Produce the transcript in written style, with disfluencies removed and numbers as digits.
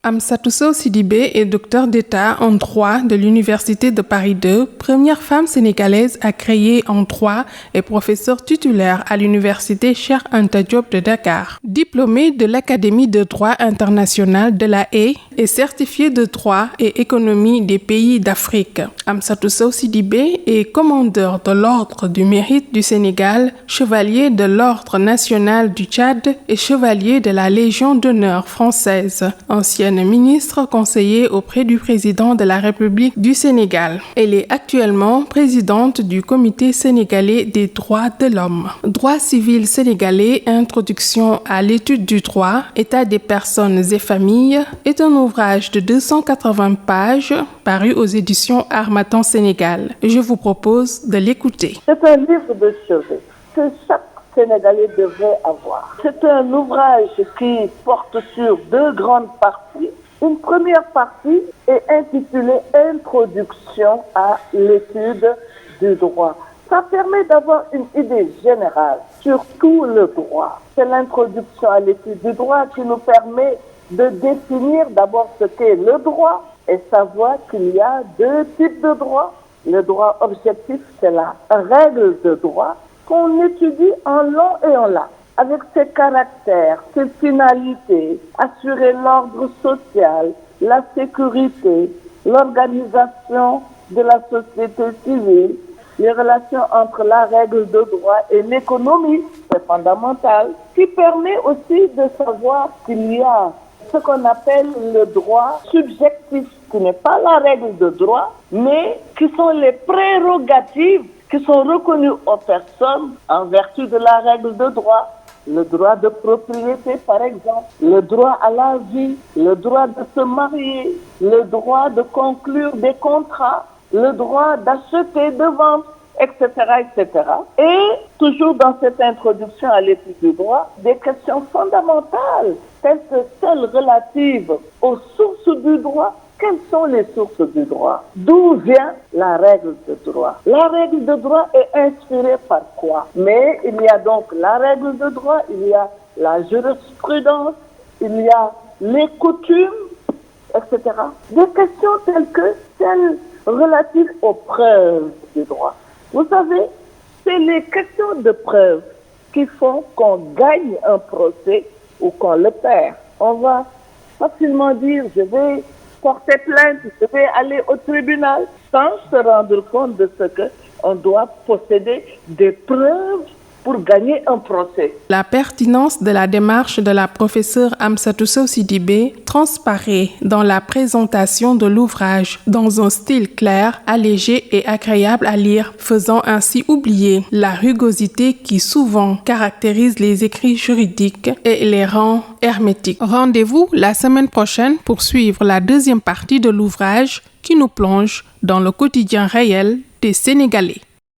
Amsatou Sow Sidibé est docteur d'État en droit de l'Université de Paris 2, première femme sénégalaise à créer en droit et professeure titulaire à l'Université Cheikh Anta Diop de Dakar. Diplômée de l'Académie de droit international de La Haye et certifiée de droit et économie des pays d'Afrique. Amsatou Sow Sidibé est commandeur de l'Ordre du Mérite du Sénégal, chevalier de l'Ordre national du Tchad et chevalier de la Légion d'honneur française, ancienne ministre conseiller auprès du président de la République du Sénégal. Elle est actuellement présidente du Comité sénégalais des droits de l'homme. Droit civil sénégalais, introduction à l'étude du droit, état des personnes et familles est un ouvrage de 280 pages paru aux éditions Harmattan Sénégal. Je vous propose de l'écouter. C'est un livre de chevet que chaque Sénégalais devrait avoir. C'est un ouvrage qui porte sur deux grandes parties. Une première partie est intitulée Introduction à l'étude du droit. Ça permet d'avoir une idée générale sur tout le droit. C'est l'introduction à l'étude du droit qui nous permet de définir d'abord ce qu'est le droit et savoir qu'il y a deux types de droit. Le droit objectif, c'est la règle de droit qu'on étudie en long et en large, avec ses caractères, ses finalités, assurer l'ordre social, la sécurité, l'organisation de la société civile, les relations entre la règle de droit et l'économie, c'est fondamental, qui permet aussi de savoir qu'il y a ce qu'on appelle le droit subjectif, qui n'est pas la règle de droit, mais qui sont les prérogatives qui sont reconnues aux personnes en vertu de la règle de droit. Le droit de propriété, par exemple, le droit à la vie, le droit de se marier, le droit de conclure des contrats, le droit d'acheter, de vendre, etc., etc. Et toujours dans cette introduction à l'étude du droit, des questions fondamentales, telles que celles relatives aux sources du droit. Quelles sont les sources du droit? D'où vient la règle de droit? La règle de droit est inspirée par quoi? Mais il y a donc la règle de droit, il y a la jurisprudence, il y a les coutumes, etc. Des questions telles que celles relatives aux preuves du droit. Vous savez, c'est les questions de preuve qui font qu'on gagne un procès ou qu'on le perd. On va facilement dire, je vais porter plainte, je vais aller au tribunal, sans se rendre compte de ce qu'on doit posséder des preuves pour gagner un procès. La pertinence de la démarche de la professeure Amsatou Sow Sidibé transparaît dans la présentation de l'ouvrage dans un style clair, allégé et agréable à lire, faisant ainsi oublier la rugosité qui souvent caractérise les écrits juridiques et les rend hermétiques. Rendez-vous la semaine prochaine pour suivre la deuxième partie de l'ouvrage qui nous plonge dans le quotidien réel des Sénégalais.